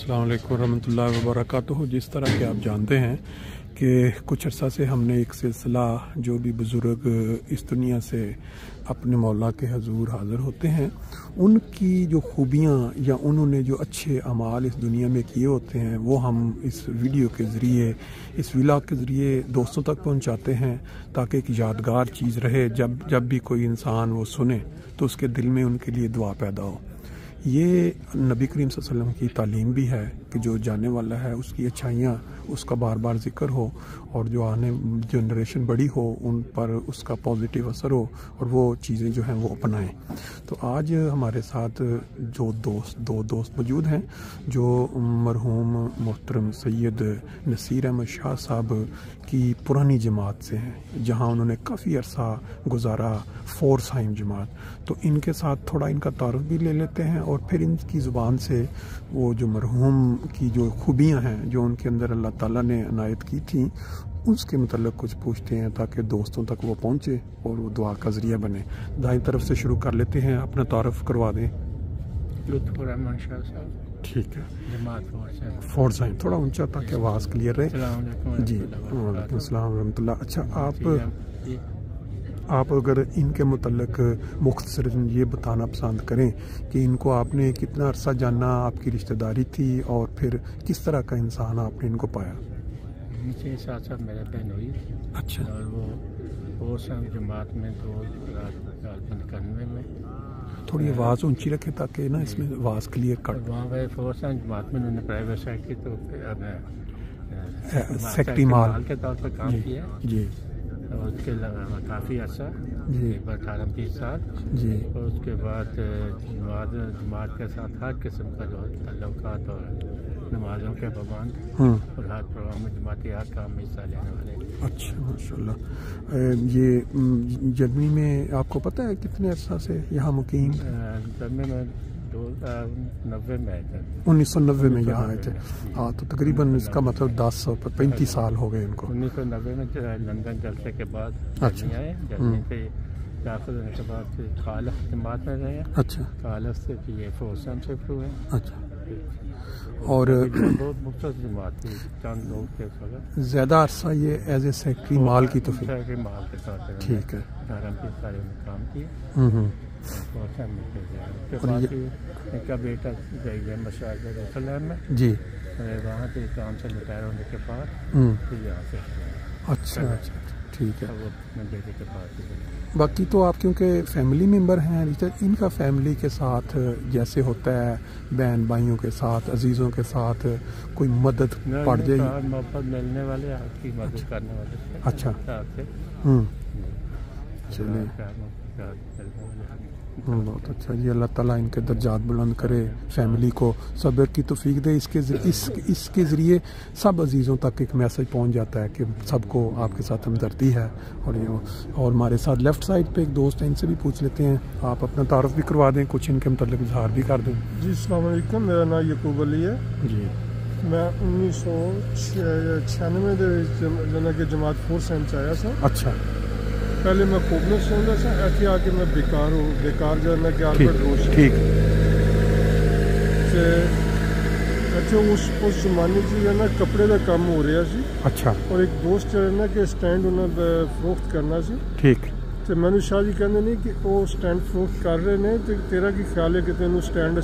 अस्सलाम वालेकुम रहमतुल्लाहि व बरकातुहू। जिस तरह के आप जानते हैं कि कुछ अर्सा से हमने एक सिलसिला जो भी बुज़ुर्ग इस दुनिया से अपने मौला के हजूर हाज़िर होते हैं, उनकी जो खूबियाँ या उन्होंने जो अच्छे अमाल इस दुनिया में किए होते हैं वो हम इस वीडियो के ज़रिए, इस व्लॉग के ज़रिए दोस्तों तक पहुंचाते हैं, ताकि एक यादगार चीज़ रहे। जब भी कोई इंसान वो सुने तो उसके दिल में उनके लिए दुआ पैदा हो। ये नबी करीम सल्लल्लाहु अलैहि वसल्लम की तालीम भी है कि जो जाने वाला है उसकी अच्छाइयाँ उसका बार बार ज़िक्र हो, और जो आने जनरेशन बड़ी हो उन पर उसका पॉजिटिव असर हो और वो चीज़ें जो हैं वो अपनाएं। तो आज हमारे साथ जो दो दोस्त मौजूद हैं जो मरहूम मोहतरम सैयद नसीर अहमद शाह साहब की पुरानी जमात से हैं, जहां उन्होंने काफ़ी अरसा गुजारा, फोरसाइम जमात। तो इनके साथ थोड़ा इनका तारुफ भी ले लेते हैं और फिर इनकी ज़ुबान से वो जो मरहूम की जो खूबियाँ हैं जो उनके अंदर अल्लाह ताला ने अनायत की थी उसके मतलब कुछ पूछते हैं, ताकि दोस्तों तक वो पहुँचे और वो दुआ का ज़रिया बने। दाईं तरफ से शुरू कर लेते हैं, अपना तारुफ करवा दें। ठीक है, फोरसाइम थोड़ा ऊंचा ताकि आवाज़ क्लियर रहे। जी, वालेकुम अस्सलाम रहमतुल्लाह। अच्छा, आप अगर इनके मुतल्लिक़ मुख्तसरन ये बताना पसंद करें कि इनको आपने कितना अरसा जाना, आपकी रिश्तेदारी थी और फिर किस तरह का इंसान आपने इनको पाया? इनके साथ साथ मेरे बहन हुई। अच्छा। और वो फोरसाइम जमात में 2091 में। थोड़ी आवाज़ ऊंची रखें ताकि ना इसमें आवाज़ क्लियर कर। वहाँ पे फोरसाइम जमात में उन्होंने प्राइवेट साइड की तो सेक्रेटरी माल के तौर पर काम किया जी। और उसके अलावा काफ़ी अर्सा जी 18-20 साल जी। और उसके बाद जमात के साथ हर किस्म का जो तल्लुकात और नमाज़ों के पाबंद और हर प्रोग्राम में जमाती हर काम में हिस्सा लेने वाले। अच्छा, माशाल्लाह। ये जर्मनी में आपको पता है कितने अर्सा से यहाँ मुकीम? जर्मनी में 90 में आए थे। 1990 में यहाँ आए थे। हाँ, तो तकरीबन इसका मतलब 35 साल हो गए इनको। 1990 में लंदन जलसे के बाद अच्छा। आए। जर्मनी से दाखिल होने के बाद खालफ जमात में रहे। अच्छा। खालफ से ये फोरसाइम शिफ्ट हुए। अच्छा। और बहुत मुख्तलिफ जमात थी, चंद लोग थे। ज़्यादा अरसा ये एज ए सेक्रेटरी माल की तो फिर सेक्रेटरी माल के साथ ठीक है। 18 साल में काम किए। फोरसाइम में उसके और बाद इनका बेटा गई मशाइख जेरूसलम में जी। वहाँ से काम से रिटायर होने के बाद फिर यहाँ से। अच्छा अच्छा, ठीक है। वो अपने बेटे के पास। बाकी तो आप क्योंकि फैमिली मेम्बर हैं, इनका फैमिली के साथ जैसे होता है बहन भाइयों के साथ, अजीज़ों के साथ कोई मदद पड़ जाएगी, मोहब्बत मिलने वाले, आपकी मदद करने वाले। अच्छा। चलिए, बहुत अच्छा जी। अल्लाह ताला इनके दर्जात बुलंद करे, फैमिली को सब्र की तौफीक दे। इसके ज़रिए सब अजीज़ों तक एक मैसेज पहुंच जाता है कि सबको आपके साथ हमदर्दी है। और हमारे साथ लेफ़्ट साइड पे एक दोस्त है, इनसे भी पूछ लेते हैं। आप अपना तारुफ भी करवा दें, कुछ इनके मतलब इजहार भी कर दें। जी, अस्सलाम वालेकुम। मेरा नाम यकूब अली है जी। मैं 1996 के जमात फोरसाइम से आया था। अच्छा। पहले मैं खूब में सुनता था, ऐसे आके मैं बेकार जो है ना कि आल्बर्ट रोज ठीक। अच्छा, उस जमाने से जो है ना कपड़े का काम हो रहा सी। अच्छा। और एक दोस्त जो है ना कि स्टैंड उन्हें फरोख्त करना सी। ठीक। तो मैंने शाह जी कहते नहीं कि वो स्टैंड फरोख्त कर रहे हैं, तो तेरा की ख्याल है कि तेन स्टैंड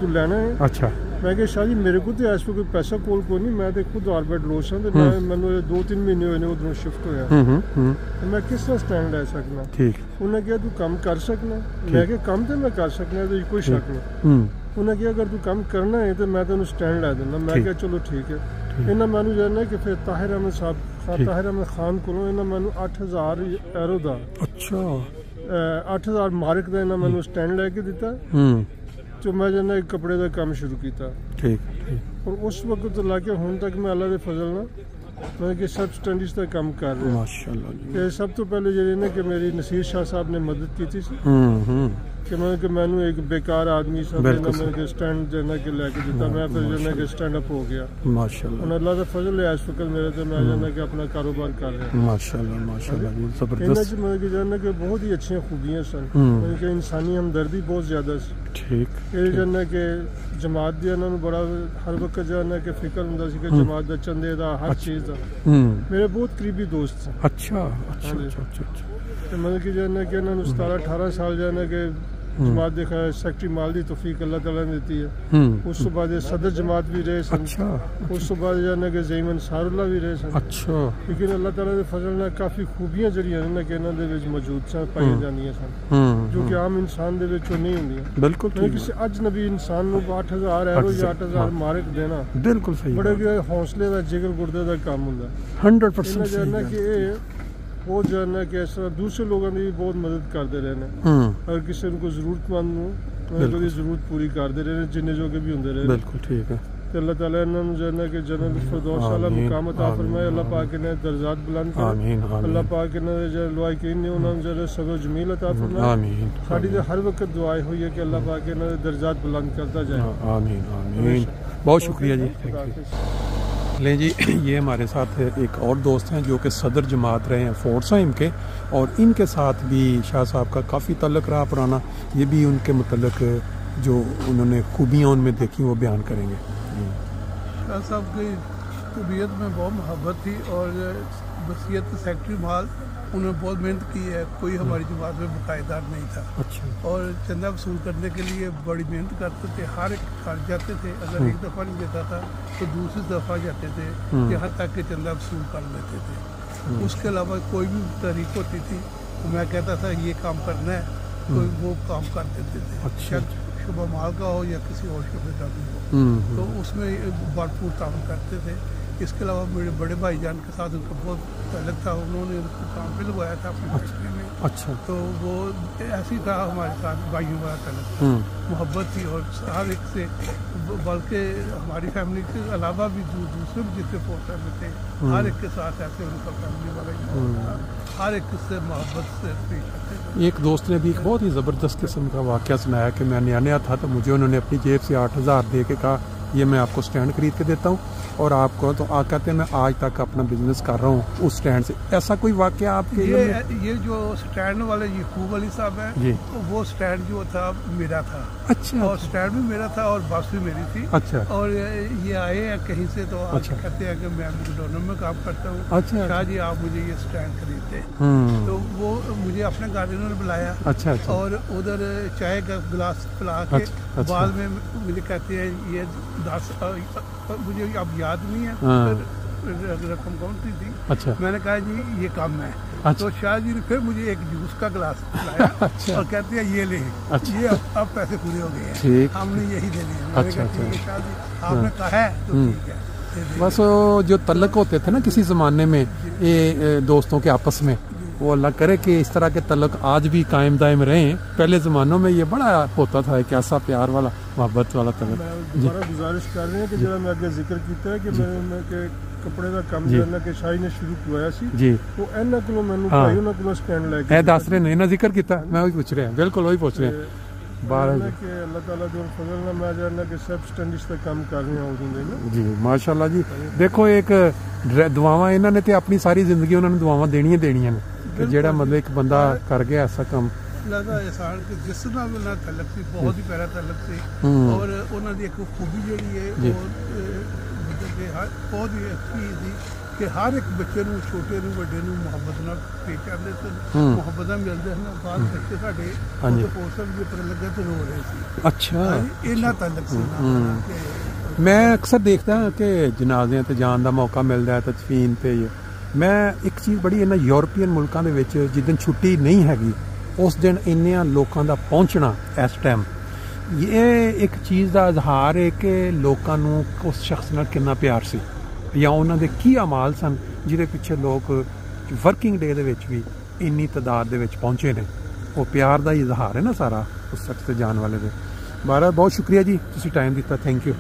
तू लेना है? अच्छा। मैं क्या शाह जी मेरे को तो इस कोई पैसा कोल को नहीं, मैं तो खुद आल्बर्ट रोज हाँ, मैंने 2-3 महीने हुए ने उधरों शिफ्ट होया, तो मैं किस तरह स्टैंड ले सकना? ठीक। उन्हें कहा तू काम कर सकना? मैं क्या काम तो मैं कर सकना, तो कोई शक नहीं। उन्हें कहा अगर तू काम करना है तो मैं तेन स्टैंड ला देना। मैं क्या चलो ठीक है। इन्हें मैनू जानना कि फिर ताहिर अहमद साहब ताहिर अहमद खान को इन्हें मैनू 8000 यूरो का, अच्छा 8000 मार्क का इन्हें मैनू स्टैंड लेके दिता। तो मैं जो है कपड़े का काम शुरू किया। ठीक। और उस वक्त तो लाके हुण तक मैं अल्लाह के फजल ना मतलब कि सब स्टैंडिश का काम कर रहा हूँ माशाल्लाह। सब तो पहले जो कि मेरी नसीर शाह साहब ने मदद की थी कि मैंने एक बेकार आदमी स्टैंड जो है कि लेके दिता, मैं फिर जो है कि स्टैंड अप हो गया माशाल्लाह। अल्लाह का फजल है इस वक्त मेरे तो मैं जो है कि अपना कारोबार कर रहा हूँ माशाल्लाह माशाल्लाह। मतलब कि बहुत ही अच्छी खूबियाँ सन, इंसानी हमदर्दी बहुत ज़्यादा। ਇਹ ਜਾਨਾ ਕਿ ਜਮਾਤ ਦੀ ਇਹਨਾਂ ਨੂੰ ਬੜਾ ਹਰ ਵਕਤ ਜਾਨਾ ਕਿ ਫਿਕਰ ਹੁੰਦਾ ਸੀ ਕਿ ਜਮਾਤ ਦਾ ਚੰਦੇ ਦਾ ਹਰ ਚੀਜ਼ ਦਾ ਮੇਰੇ ਬਹੁਤ ਕਰੀਬੀ ਦੋਸਤ ਸਨ ਅੱਛਾ ਤੇ ਮਤਲਬ ਕਿ ਜਾਨਾ ਕਿ ਇਹਨਾਂ ਨੂੰ 17-18 ਸਾਲ ਜਾਨਾ ਕਿ جماعت دیکھا ہے سیکٹری مال دی توفیق اللہ تعالیٰ نے دیتی ہے اس تو بعد صدر جماعت بھی رہے سن اس تو بعد جانا کہ زعیم انصار اللہ بھی رہے سن لیکن اللہ تعالیٰ دے فضل نے کافی خوبیاں جڑیاں نے کہ انہاں دے وچ موجود سن پائی جاندیاں سن جو کہ عام انسان دے وچ نہیں ہوندیاں بالکل کسی اجنبی انسان نو 8000 ایرو یا 8000 مارک دینا بالکل صحیح بڑے حوصلے دا جگر گردے دا کام ہوندا 100% جانا کہ وہ جو ہے نا کہ اس طرح دوسرے لوگوں نے بھی بہت مدد کرتے رہنے اگر کسی کو ضرورت مند ہو ضرورت پوری کرتے رہنے جن جو کہ بھی ہوندے رہنے بالکل ٹھیک ہے تو اللہ تعالیٰ انہوں نے جو ہے نا کہ جنت الفردوس اعلیٰ مقام عطا فرمائے اللہ پاک نے درجات بلند کرے اللہ پاک نے جو لوائقین نے انہوں نے جو ہے صبر جمیل عطا فرمائے ساڑی دے ہر وقت دعائیں ہوئی ہے کہ اللہ پاک نے درجات بلند کرتا جائے آمین آمین بہت شکریہ جی لیں جی یہ ہمارے ساتھ ایک اور دوست ہیں جو کہ صدر جماعت رہے ہیں فورٹ سائم کے اور ان کے ساتھ بھی شاہ صاحب کا کافی تعلق رہا پرانا یہ بھی ان کے متعلق جو انہوں نے خوبیاں ان میں دیکھی وہ بیان کریں گے شاہ صاحب کی طبیعت میں بہت محبت تھی اور بصیرت سیکٹری مال انہوں نے بہت محنت کی ہے کوئی ہماری جماعت میں بقاعدار نہیں تھا اور چندہ وصول کرنے کے لیے بڑی محنت کرتے تھے ہر ایک خرچ جاتے تھے اگر ایک دفعہ نہیں دیتا تھا تو دوسری دفعہ جاتے تھے یہاں تک کہ چندہ وصول کر لیتے تھے اس کے علاوہ کوئی بھی تحریک ہوتی تھی تو میں کہتا تھا یہ کام کرنا ہے تو وہ کام کر دیتے تھے شعبہ مال کا ہو یا کسی اور شعبے کا بھی ہو تو اس میں بھرپور تعاون کرتے تھے اس کے علاوہ میرے بڑے بھائی جان کے ساتھ ان کا بہت تعلق تھا انہوں نے ان کو کام پہ لگوایا تھا اپنی فیکٹری میں تو وہ ایسی تھا ہمارے ساتھ بھائیوں والا تعلق تھا محبت تھی اور ہر ایک سے بلکہ ہماری فیملی کے علاوہ بھی دوسرے بھی جتنے فورس میں تھے ہر ایک کے ساتھ ایسے ان کا فیملی والا ہر ایک سے محبت سے پیش کرتے تھے ایک دوست نے بھی ایک بہت ہی زبردست قسم کا واقعہ سنایا کہ میں نیا تھا تو مجھے انہوں نے اپنی جیب سے 8000 دے کے کہا یہ میں آپ کو سٹینڈ خرید کے دیتا ہوں اور آپ کو تو کہتے ہیں میں آج تک اپنا بزنس کر رہا ہوں اس سٹینڈ سے ایسا کوئی واقعہ آپ کے یہ جو سٹینڈ والے یعقوب علی صاحب ہیں وہ سٹینڈ جو تھا میرا تھا اور سٹینڈ بھی میرا تھا اور بس بھی میری تھی اور یہ آئے ہیں کہیں سے تو کہتے ہیں کہ میں میکڈونلڈ میں کام کرتا ہوں شاہ جی آپ مجھے یہ سٹینڈ خریدتے تو وہ مجھے اپنے گاڑی نے بلایا اور ادھر چائے کا گلاس پلا کے بعد میں مجھے کہتے ہیں یہ 10 مجھے اب یاد نہیں ہے رقم کون سی تھی میں نے کہا جی یہ کم ہے تو شاہ جی نے پھر مجھے ایک جوس کا گلاس لایا اور کہتے ہیں یہ لیں یہ اب پیسے پورے ہو گئے ہیں ہم نے یہی دے لیے میں نے کہا شاہ جی آپ نے کہا ہے تو ٹھیک ہے بس جو تعلق ہوتے تھے نا کسی زمانے میں یہ دوستوں کے آپس میں وہ اللہ کرے کہ اس طرح کے تعلق آج بھی قائم دائم رہیں پہلے زمانوں میں یہ بڑا ہوتا تھا ایک ایسا پیار والا محبت والا تعلق دوبارہ گزارش کر رہے ہیں کہ جب میں اگے ذکر کیتا ہے کہ میں کہ کپڑے دا کام کرنا کہ شاہی نے شروع کرایا سی تو انہاں کولوں مینوں بھائی انہاں کولوں سٹینڈ لے کے دس رہے نے انہاں ذکر کیتا میں وہی پوچھ رہا بالکل وہی پوچھ رہے ہیں کہ اللہ تعالیٰ جو فضل نہ میں جاننا کہ سب سٹینڈس تے کام کر رہے ہیں جی ماشاءاللہ جی دیکھو ایک دعاواں انہاں نے تے اپنی ساری زندگی انہاں نے دعاواں دینیاں نے کہ جیڑا مطلب ایک بندہ کر گیا ایسا کام لہذا احسان کہ جس نال انہاں تعلق سی بہت ہی پیارا تعلق سی اور انہاں دی ایک خوبی جڑی ہے وہ بہت ہی اچھی تھی کہ ہر ایک بچے نوں چھوٹے نوں بڑے نوں محبت نال پیش کرتے تھے محبت ملدے ہیں بعض بچے ساڈے فورسن دے پر لگے تے رو رہے سی اچھا انہاں تعلق سی میں اکثر دیکھتا ہوں کہ جنازے تے جان دا موقع ملدا ہے تدفین تے میں ایک چیز بڑی ہے نا یورپین ملکاں دے وچ جدن چھٹی نہیں हैगी اس دن انیاں لوکاں دا پہنچنا اس ٹائم یہ ایک چیز دا اظہار ہے کہ لوکاں نوں اس شخص نال کتنا پیار سی یا انہاں دے کی اعمال سن جہدے پیچھے لوگ ورکنگ ڈے دے وچ بھی انی تعداد دے وچ پہنچے نے وہ پیار دا ہی اظہار ہے نا سارا اس شخص تے جان والے دے بہرحال بہت شکریہ جی تسی ٹائم دیتا تھینک یو